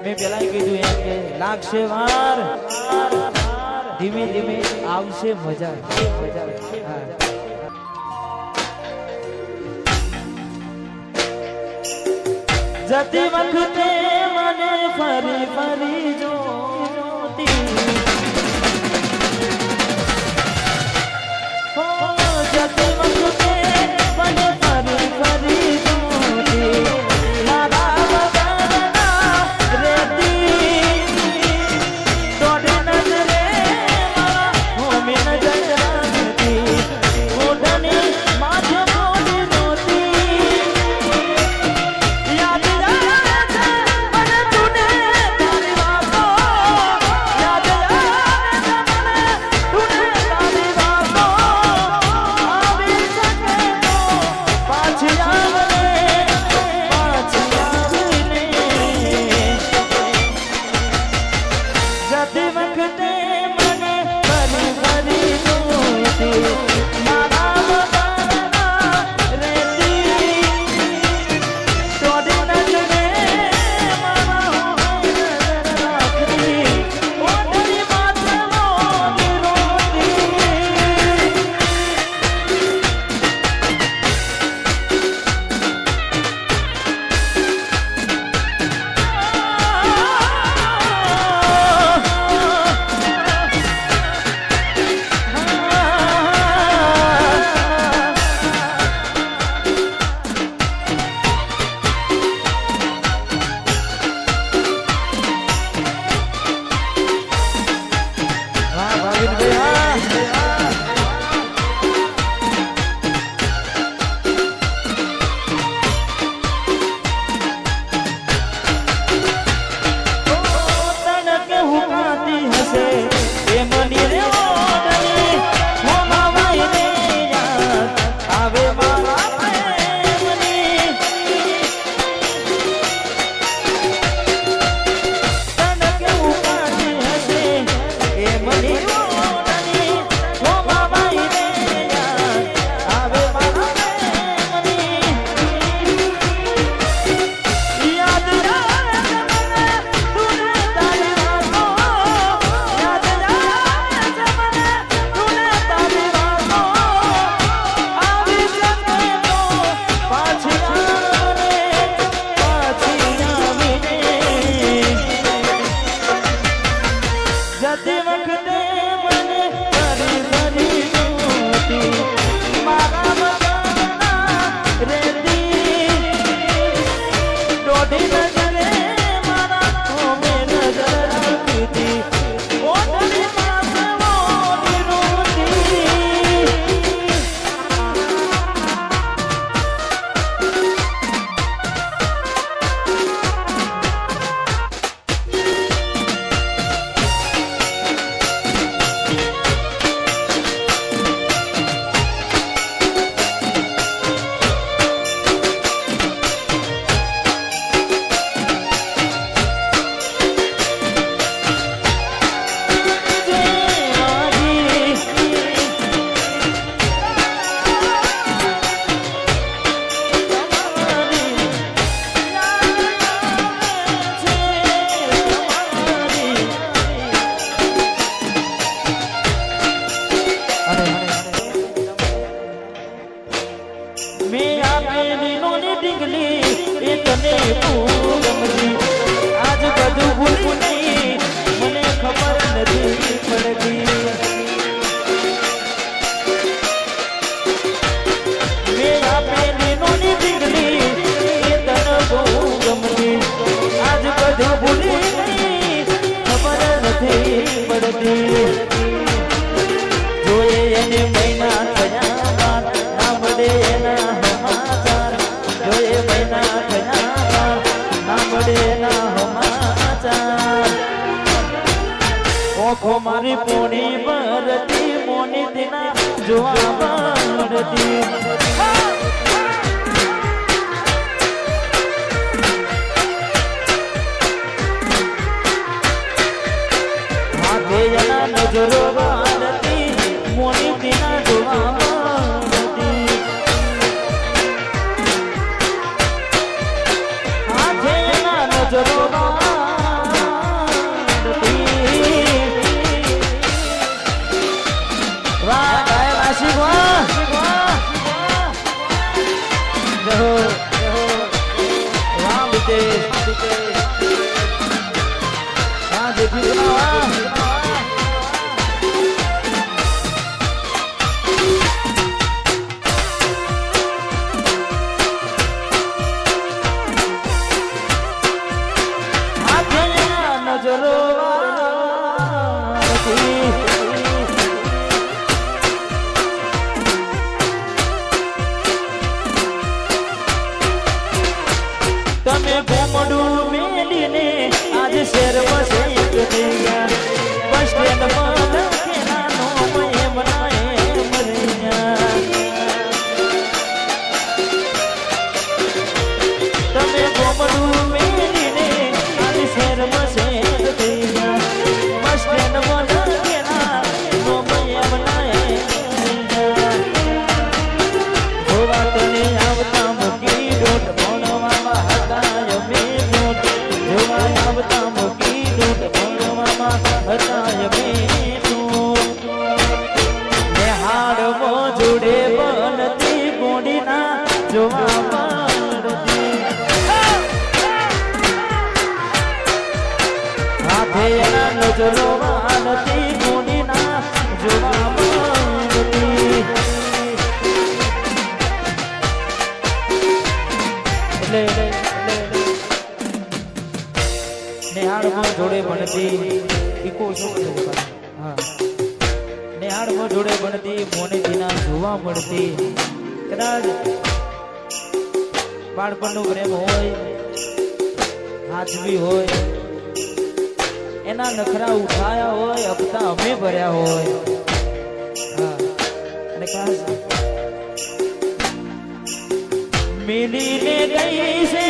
મેં પેલા કીધું એમ કે લાગશે વાર ધીમે ધીમે આવશે મજા હા જતી વખતે મને ફરી ફરી જોતી હો જતી વખતે મને ફરી ફરી જોતી મારા વગરના રેતી દોડી નજરે મારા હોમી નજર રાખતી ઓઢણી માથે મોડી નહોતી યાદ ઓખો મારી પોણી ભરતી મોની દિના જોવા મળતી માથે એના નજરો વાળતી મોની દિના જોવા મળતી માથે એના નજરો વાળતી તમે ઘૂમડું મેલીને આજ શહેરમાં શેક થઈ ગયા બસ સ્ટેન્ડમાં લખેલા નો એમ ના એમ રહી ગયા તમે ઘૂમડું મેલીને આજ શહેરમાં શેક થઈ ગયા બસ સ્ટેન્ડમાં લખેલા નો એમ ના એમ રહી ગયા જોવા તને આવતા મૂકી ડોટ ભણવામાં જોડે બનતી ગોડીના જોવા મળતી હાથે એના નજરો વાળતી ગોડીના જોવા મળતી નેહાળમાં જોડે બનતી ઈકો શું હા નેહાળમાં જોડે બનતી મોનેજીના જોવા મળતી કદાચ બાળપણનો પ્રેમ હોય હાજવી હોય એના નખરા ઉઠાયા હોય હપ્તા અમે ભર્યા હોય હા અને ખાસ મિલીને ગઈ છે